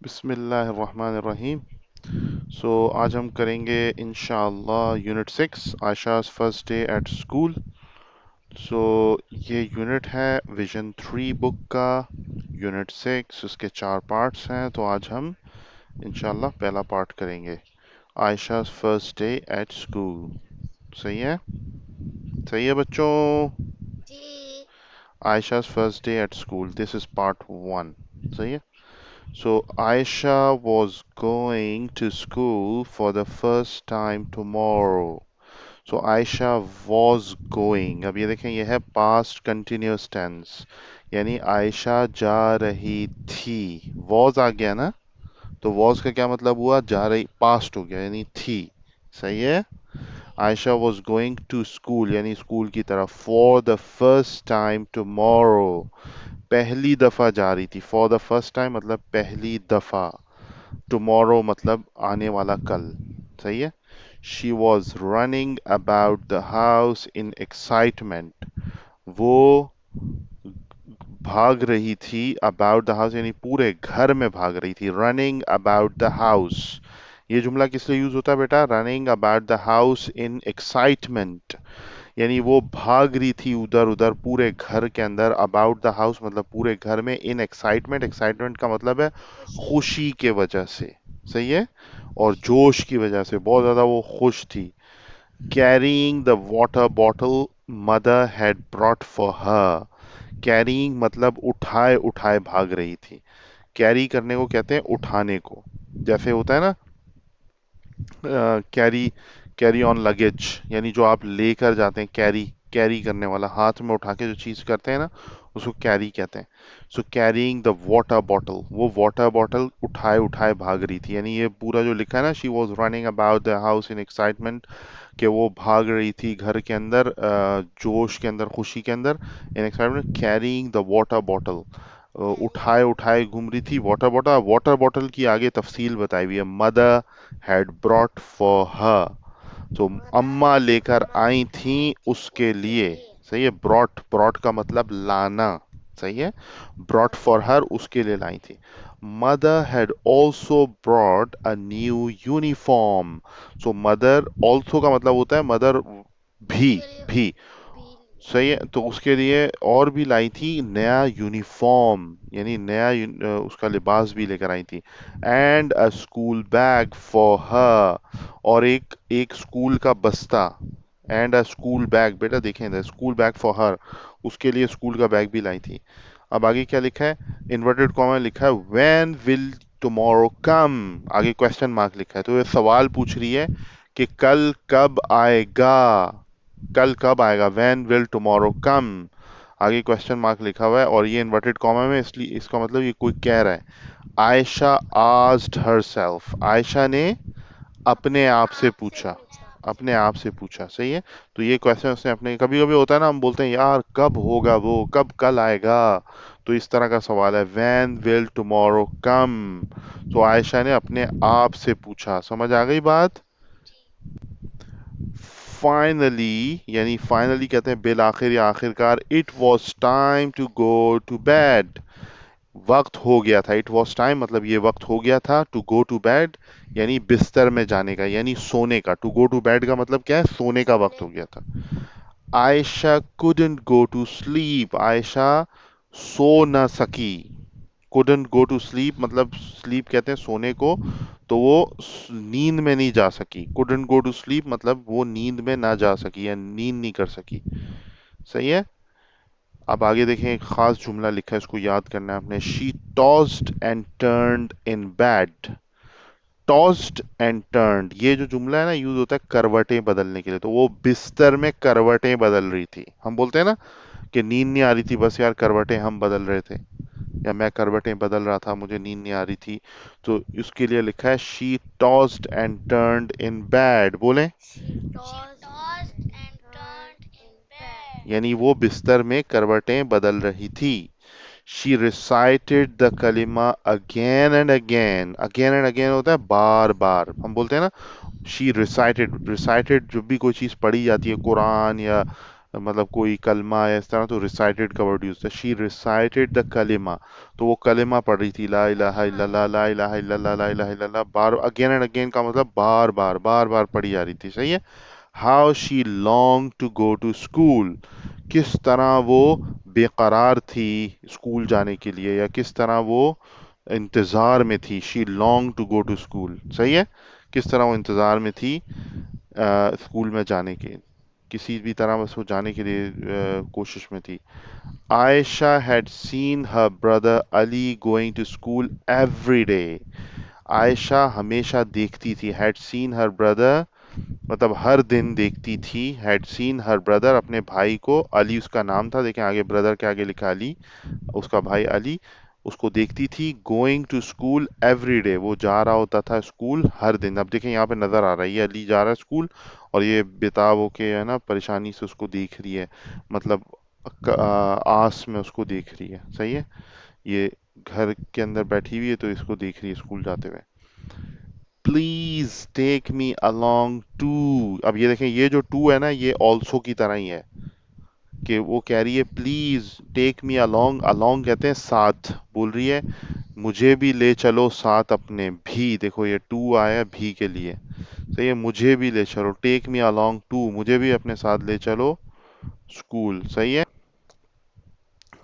बिस्मिल्लाहिर्रहमानिर्रहीम। आज हम करेंगे इंशाअल्लाह unit 6 Ayesha's first day at school. So ये यूनिट है विजन 3 बुक का, यूनिट 6, उसके 4 पार्ट्स हैं। तो आज हम इंशाअल्लाह पहला पार्ट करेंगे, Ayesha's first day at school. सही है? सही है बच्चों? जी। Ayesha's first day at school, this is part 1। सही है? So Aisha was going to school for the first time tomorrow. So Aisha was going. अब ये देखें, ये है past continuous tense, यानी आयशा जा रही थी। was आ गया ना, तो was का क्या मतलब हुआ? जा रही, past हो गया यानी थी। सही है? Ayesha was going to school यानी स्कूल की तरफ, for the first time tomorrow, पहली दफा जा रही थी। फॉर द फर्स्ट टाइम मतलब पहली दफा, टुमारो मतलब आने वाला कल। सही है? She was running about the house in excitement, वो भाग रही थी, अबाउट द हाउस यानी पूरे घर में भाग रही थी। रनिंग अबाउट द हाउस, ये जुमला किस लिए यूज होता है बेटा? Running about the house in excitement, यानी वो भाग रही थी उधर उधर पूरे घर के अंदर। अबाउट द हाउस मतलब पूरे घर में। इन एक्साइटमेंट, एक्साइटमेंट का मतलब है खुशी। खुशी के वजह से। सही है? और जोश की वजह से बहुत ज्यादा वो खुश थी। Carrying the water bottle mother had brought for her, carrying मतलब उठाए उठाए भाग रही थी। कैरी करने को कहते हैं उठाने को। जैसे होता है ना, कैरी, कैरी ऑन लगेज, यानी जो आप लेकर जाते हैं, कैरी, कैरी करने वाला, हाथ में उठा के जो चीज करते हैं ना, उसको कैरी कहते हैं। सो कैरिंग द वाटर बॉटल, वो वाटर बॉटल उठाए उठाए भाग रही थी। यानी ये पूरा जो लिखा है ना, she was running about the house in excitement, कि वो भाग रही थी घर के अंदर, जोश के अंदर, खुशी के अंदर। In excitement, carrying the water bottle, उठाए उठाए घूम रही थी वाटर बॉटल। वाटर बॉटल की आगे तफसील बताई हुई है। Mother had brought for her, तो मदर अम्मा है लेकर आई ब्रॉट थी उसके उसके लिए। लिए। सही है? ब्रॉट, ब्रॉट का मतलब लाना। सही है? ब्रॉट फॉर हर, उसके लिए लाई थी। Mother had also brought a new uniform. So mother, also का मतलब होता है मदर भी, उसके लिए भी। भी। सही है? तो उसके लिए और भी लाई थी नया यूनिफॉर्म, यानी नया उसका लिबास भी लेकर आई थी। And a school bag for her, और एक एक स्कूल का बस्ता। एंड अ स्कूल बैग, बेटा देखें, the school bag for her, उसके लिए स्कूल का बैग भी लाई थी। अब आगे क्या लिखा है? इन्वर्टेड कॉमा लिखा है, व्हेन विल टुमारो कम, आगे क्वेश्चन मार्क लिखा है। तो ये सवाल पूछ रही है कि कल कब आएगा, कल कब आएगा। व्हेन विल टुमारो कम, आगे क्वेश्चन मार्क लिखा हुआ है और ये इन्वर्टेड कॉमा में, इसलिए इसका मतलब ये कोई कह रहा है। आयशा आस्क्ड हरसेल्फ, आयशा ने अपने अपने आप से आप से पूछा, पूछा। अपने आप से पूछा। सही है? तो ये क्वेश्चन उसने अपने, कभी कभी होता है ना, हम बोलते हैं यार कब होगा वो, कब कल आएगा, तो इस तरह का सवाल है। व्हेन विल टुमारो कम, तो आयशा ने अपने आप से पूछा। समझ आ गई बात? फाइनली, यानी फाइनली कहते हैं बिल आखिर या आखिरकार, it was time to go to bed, वक्त हो गया था। इट वॉज टाइम मतलब ये वक्त हो गया था, टू गो टू बेड यानी बिस्तर में जाने का, यानी सोने का। टू गो टू बेड का मतलब क्या है? सोने का वक्त सोने। हो गया था। Ayesha couldn't go to sleep, Ayesha सो न सकी। couldn't go to sleep मतलब sleep कहते हैं सोने को, तो वो नींद में नहीं जा सकी। couldn't go to sleep मतलब वो नींद में ना जा सकी या नींद नहीं कर सकी। सही है? अब आगे देखें, एक खास जुमला लिखा है, इसको याद करना है आपने। She tossed and turned in bed, tossed and turned, ये जो जुमला है ना, यूज होता है करवटें बदलने के लिए। तो वो बिस्तर में करवटें बदल रही थी। हम बोलते हैं ना कि नींद नहीं आ रही थी, बस यार करवटें हम बदल रहे थे, या मैं करवटें बदल रहा था, मुझे नींद नहीं आ रही थी। तो उसके लिए लिखा है she tossed and turned in bed. बोले, she tossed and turned in bed. यानी वो बिस्तर में करवटें बदल रही थी। She recited the kalima again and again, again and again होता है बार बार, हम बोलते हैं ना। शी रिसाइटेड, रिसाइटेड जब भी कोई चीज पढ़ी जाती है, कुरान या मतलब कोई कलमा या इस तरह, तो रिसाइटेड का वर्ड यूज है, शी रिसाइटेड द कलिमा। तो वो कलिमा पढ़ रही थी, ला इलाहा इल्लल्लाह ला इलाहा इल्लल्लाह ला इलाहा इल्लल्लाह, बार अगेन एंड अगेन का मतलब बार बार पढ़ी जा रही थी, सही है। How she long to go to school, किस तरह वो बेकरार थी स्कूल जाने के लिए, या किस तरह वो इंतजार में थी, she long to go to school, सही है। किस तरह वो इंतजार में थी स्कूल में जाने के, किसी भी तरह बस वो जाने के लिए कोशिश में थी। Ayesha had seen her brother Ali going to school every day. Ayesha हमेशा देखती थी, हैड सीन हर ब्रदर मतलब हर दिन देखती थी, हैड सीन हर ब्रदर अपने भाई को, अली उसका नाम था, देखें आगे ब्रदर के आगे लिखा अली, उसका भाई अली, उसको देखती थी going to school every day, वो जा रहा होता था स्कूल हर दिन। अब देखें यहाँ पे नजर आ रहा है ये अली जा रहा है स्कूल, और ये बेताब होके है ना परेशानी से उसको देख रही है, मतलब आस में उसको देख रही है, सही है। ये घर के अंदर बैठी हुई है तो इसको देख रही है स्कूल जाते हुए। Please take me along too, अब ये देखें ये जो टू है ना ये ऑल्सो की तरह ही है, कि वो कह रही है please take me along, along कहते हैं साथ, बोल रही है मुझे भी ले चलो साथ अपने, भी देखो ये टू आया भी के लिए, सही है, मुझे भी ले चलो, टेक मी अलोंग टू, मुझे भी अपने साथ ले चलो स्कूल, सही है।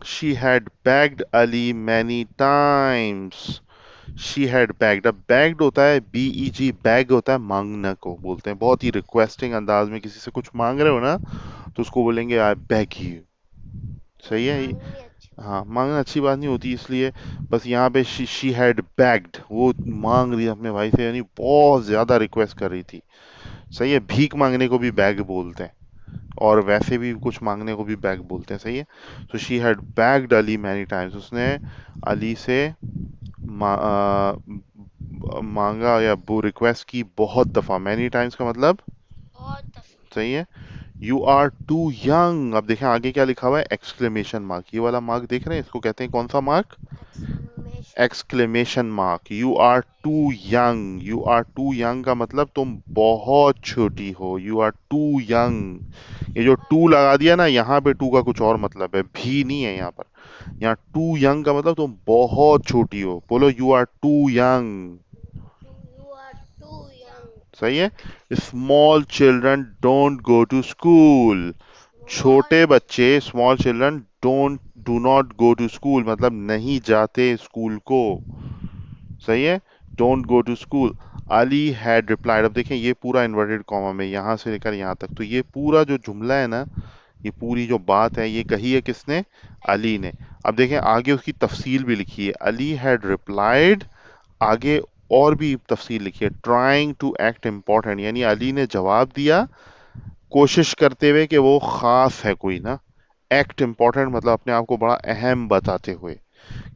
She had begged Ali many times, she had begged, अब begged होता है BEG, बैग होता है मांगना को बोलते हैं, बहुत ही रिक्वेस्टिंग अंदाज में किसी से कुछ मांग रहे हो ना तो उसको बोलेंगे आई बेग यू, सही है। मांगनी अच्छी बात। हाँ मांगना अच्छी बात नहीं होती, इसलिए बस यहाँ पे शी हैड begged, वो मांग रही है अपने भाई से, यानी बहुत ज्यादा रिक्वेस्ट कर रही थी, सही है। भीख मांगने को भी बैग बोलते हैं, और वैसे भी कुछ मांगने को भी बैग बोलते हैं, सही है। So she had bagged Ali many times, उसने अली से मांगा या वो रिक्वेस्ट की बहुत दफा, मैनी टाइम्स का मतलब, बहुत दफा। सही है। यू आर टू यंग, अब देखें आगे क्या लिखा हुआ है, एक्सक्लेमेशन मार्क, ये वाला मार्क देख रहे हैं, इसको कहते हैं कौन सा mark, exclamation. Exclamation mark. You are too young, you are too young का मतलब तुम बहुत छोटी हो, यू आर टू यंग, ये जो टू लगा दिया ना यहाँ पे, टू का कुछ और मतलब है, भी नहीं है यहाँ पर, यहाँ टू यंग का मतलब तुम बहुत छोटी हो, बोलो you are too young, you are too young. सही है। Small children don't go to school, small. छोटे बच्चे, small children don't, do not go to school मतलब नहीं जाते स्कूल को, सही है। Don't go to school, Ali had replied, अब देखें ये पूरा इन्वर्टेड कॉमा में यहाँ से लेकर यहाँ तक, तो ये पूरा जो जुमला है ना, ये पूरी जो बात है ये कही है किसने, अली ने। अब देखें आगे उसकी तफसील भी लिखी है, अली हैड रिप्लाइड, आगे और भी तफसील लिखी है, ट्राइंग टू एक्ट इम्पोर्टेंट, यानी अली ने जवाब दिया कोशिश करते हुए कि वो खास है कोई ना, एक्ट इम्पोर्टेंट मतलब अपने आप को बड़ा अहम बताते हुए,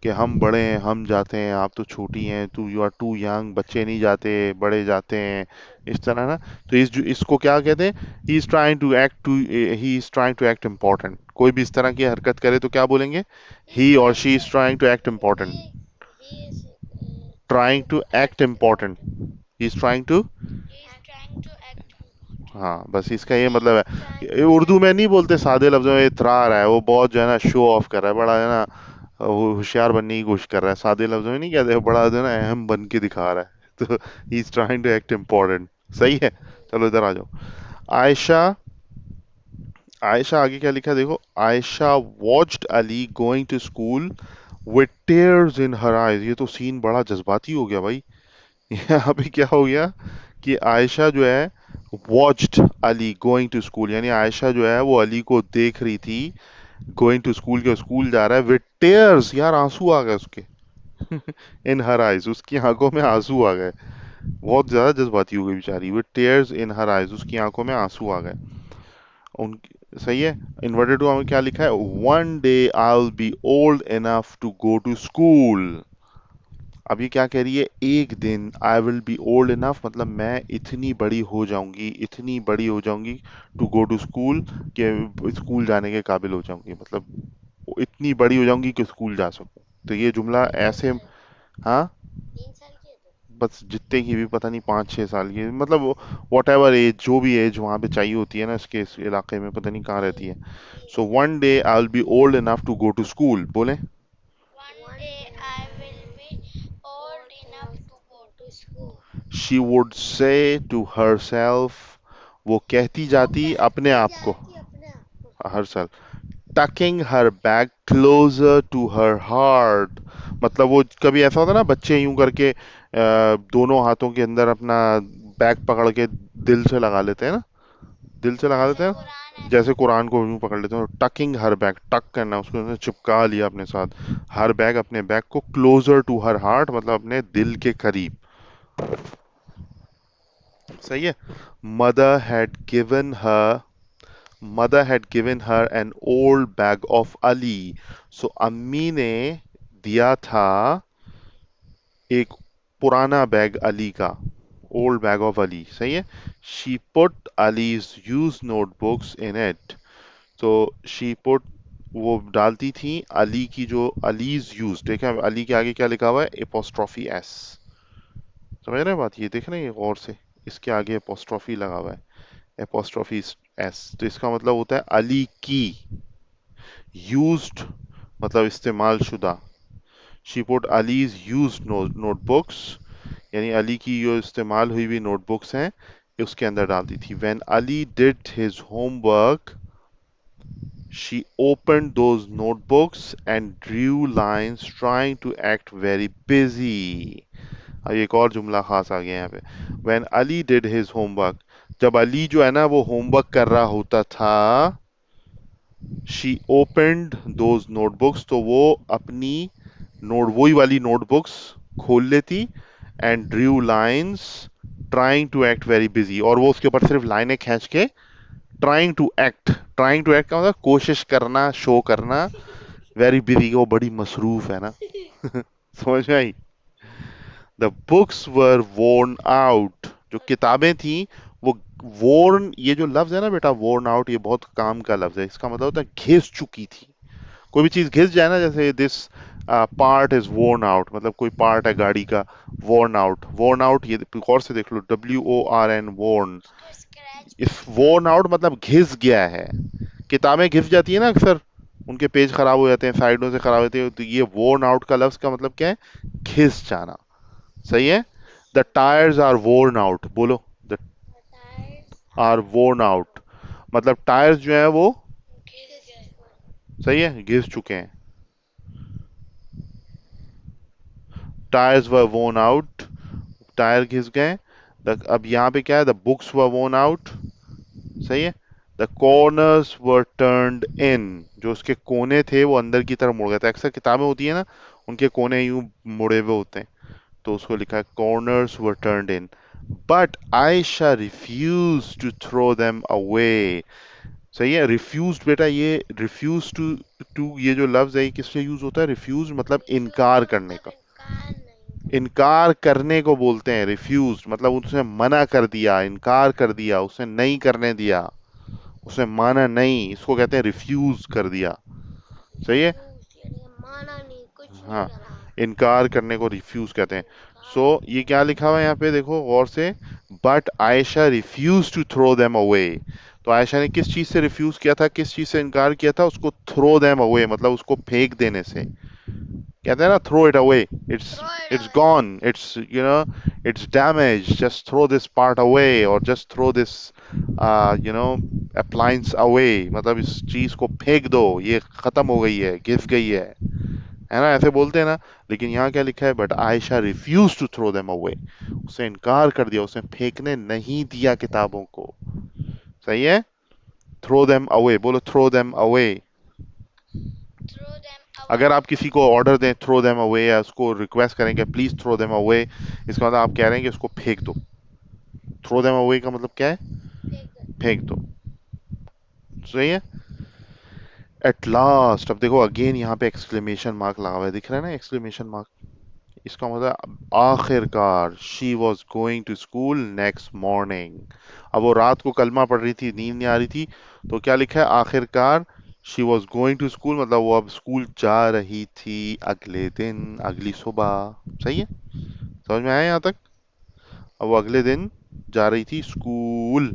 कि हम बड़े हैं, हम जाते हैं, आप तो छोटी हैं, तू यू आर टू यंग, बच्चे नहीं जाते बड़े जाते हैं, इस तरह ना। तो इसको क्या कहते हैं, he is trying to act important, कोई भी इस तरह की हरकत करे तो क्या बोलेंगे, ही इज ही और she trying to is trying to act important, he is trying trying to to act act important, he is trying to, he is trying to act हाँ बस इसका ये ही मतलब इज है ट्राइंग कि टू उर्दू में act नहीं बोलते सादे लफ्जों में, इतरा रहा है वो, बहुत जो है ना शो ऑफ कर रहा है, बड़ा है ना, वो होशियार बनने की कोशिश कर रहा है, सादे लफ्जों में नहीं कहते, वो बड़ा जो है ना अहम बन के दिखा रहा है, तो he is trying to act important, सही है। चलो इधर आ जाओ। आयशा, आयशा आगे क्या लिखा है देखो, Ayesha watched Ali going to school with tears in her eyes, ये तो सीन बड़ा जज्बाती हो गया भाई, यहाँ पे क्या हो गया कि आयशा जो है watched Ali going to school, यानी आयशा जो है वो अली को देख रही थी गोइंग टू स्कूल, के स्कूल जा रहा है, विद टेयर्स, यार आंसू आ गए उसके, इन हर आइज, उसकी आंखों में आंसू आ गए, बहुत ज्यादा जज्बाती हो गई बेचारी, with tears in her eyes, उसकी आंखों में आंसू आ गए उन, सही है। इन्वर्टेड में क्या लिखा है, one day I will be old enough to go to school, अब ये क्या कह रही है, एक दिन I will be old enough मतलब मैं इतनी बड़ी हो जाऊंगी, इतनी बड़ी हो जाऊंगी, टू गो टू स्कूल, कि स्कूल जाने के काबिल हो जाऊंगी, मतलब इतनी बड़ी हो जाऊंगी कि स्कूल जा सकूं, तो ये जुमला कितने ऐसे, साल? हाँ 3 साल की है तो। बस जितने की भी, पता नहीं 5-6 साल की, मतलब वॉट एवर एज, जो भी एज वहां पे चाहिए होती है ना, इसके इस इलाके में पता नहीं कहाँ रहती है. So one day I will be old enough to go to school. बोले. One day I will be old enough to go to school. She would say to herself, वो कहती जाती अपने आप को, herself. Tucking her bag closer to her heart, मतलब वो कभी ऐसा होता है ना, बच्चे यूं करके दोनों हाथों के अंदर अपना बैग पकड़ के दिल से लगा लेते हैं ना, दिल से लगा जैसे लेते कुरान हैं, ऐसे जैसे कुरान को यूं पकड़ लेते हैं. टकिंग हर बैग, टक करना, उसको उसने चिपका लिया अपने साथ. हर बैग, अपने बैग को, क्लोजर टू हर हार्ट मतलब अपने दिल के करीब. सही है. Mother had given her mother had given her an old bag of Ali. So अम्मी ने दिया था एक पुराना बैग अली का, ओल्ड बैग ऑफ अली. सही है. She put allies use notebooks in it. तो शी पुट, वो डालती थी अली की जो अलीज यूज, देखा अली के आगे क्या लिखा हुआ है, एपोस्ट्रॉफी एस. समझ रहे हैं बात, ये देख रहे हैं ये गौर से, इसके आगे एपोस्ट्रॉफी लगा हुआ है, एपोस्ट्रॉफी एस. तो इसका मतलब होता है अली की. यूज्ड मतलब इस्तेमाल शुदा. She put allies use notebooks, यानी अली की जो इस्तेमाल हुई हुई नोटबुक्स हैं उसके अंदर डालती थी. When Ali did his homework she opened those notebooks and drew lines trying to act very busy. अब एक और जुमला खास आ गया यहाँ पे. When Ali did his homework, जब अली जो है ना वो होमवर्क कर रहा होता था, शी ओपनड दोज नोटबुक्स, तो वो अपनी नोट, वही वाली नोटबुक्स खोल लेती. And drew lines trying to act very busy, और वो उसके ऊपर सिर्फ लाइनें खींच के, trying to act, trying to act का मतलब कोशिश करना, शो करना. वेरी बिजी, वो बड़ी मसरूफ है ना. समझ में आई. The books were worn out, जो किताबें थी वो, worn, ये जो लफ्ज है ना बेटा, worn आउट, ये बहुत काम का लफ्ज है. इसका मतलब होता है घिस चुकी थी. कोई भी चीज घिस जाए ना, जैसे this part is worn out, मतलब कोई पार्ट है गाड़ी का, worn आउट. worn आउट, ये गौर से देख लो, WORN, worn. उसको स्क्रैच इस पेन से worn आउट मतलब घिस गया है. किताबें घिस जाती है ना अक्सर, उनके पेज खराब हो जाते हैं, साइडों से खराब होते हैं, तो ये worn आउट का लफ्ज का मतलब क्या है, घिस जाना. सही है. The tyres are worn out. बोलो. The tyres are are worn out मतलब टायर्स जो है वो, घिस गए. सही है, घिस चुके हैं. टायर्स वर worn आउट, टायर घिस गए. अब यहाँ पे क्या है, the books were worn out. सही है. द कॉर्नर्स वर टर्न्ड इन, जो उसके कोने थे वो अंदर की तरफ मुड़ गए थे. अक्सर किताबें होती है ना, उनके कोने यूं मुड़े हुए होते हैं, तो उसको लिखा है corners were turned in. But Ayesha refuse to throw them away. सही है. रिफ्यूज बेटा, ये रिफ्यूज टू, ये जो लफ्ज है ये किससे यूज होता है, रिफ्यूज मतलब रिफ्यूज इनकार का करने मतलब का. इनकार नहीं. इनकार करने को बोलते हैं रिफ्यूज, मतलब उसने मना कर दिया, इनकार कर दिया, उसने नहीं करने दिया, उसने माना नहीं, इसको कहते हैं रिफ्यूज कर दिया. सही है. रिफ्यूज यानी माना नहीं, कुछ नहीं हाँ, करा. इनकार करने को रिफ्यूज कहते हैं. सो इनकार ये क्या लिखा हुआ है यहाँ पे, देखो गौर से. But Ayesha refuse to throw them away. तो आयशा ने किस चीज से रिफ्यूज किया था, किस चीज से इनकार किया था, उसको थ्रो देम अवे मतलब उसको फेंक देने से. कहते हैं ना, throw it away, it's throw it it's away. Gone, it's it's damage, just throw this part away, और just throw this you know appliance away, मतलब इस चीज को फेंक दो, ये खत्म हो गई है, घिस गई है ना, ऐसे बोलते हैं ना. लेकिन यहाँ क्या लिखा है, but Ayesha refuse to throw them away, उसने इनकार कर दिया, उसने फेंकने नहीं दिया किताबों को. सही है. थ्रो देम अवे, बोलो throw them away. Throw them away. अगर आप किसी को ऑर्डर दें थ्रो देम अवे, या उसको रिक्वेस्ट करें कि प्लीज थ्रो देम अवे, इसका मतलब आप कह रहे हैं कि उसको फेंक दो. थ्रो देम अवे का मतलब क्या है, फेंक दो. फेंक दो. सही है. एट लास्ट, अब देखो अगेन यहाँ पे एक्सक्लेमेशन मार्क लगा हुआ है, दिख रहा है ना एक्सक्लेमेशन मार्क. इसका मतलब आखिरकार, she was going to school next morning. अब वो रात को कलमा पढ़ रही थी, नींद नहीं आ रही थी, तो क्या लिखा है आखिरकार, she was going to school मतलब वो अब स्कूल जा रही थी अगले दिन, अगली सुबह. सही है. समझ में आया यहाँ तक. अब वो अगले दिन जा रही थी स्कूल।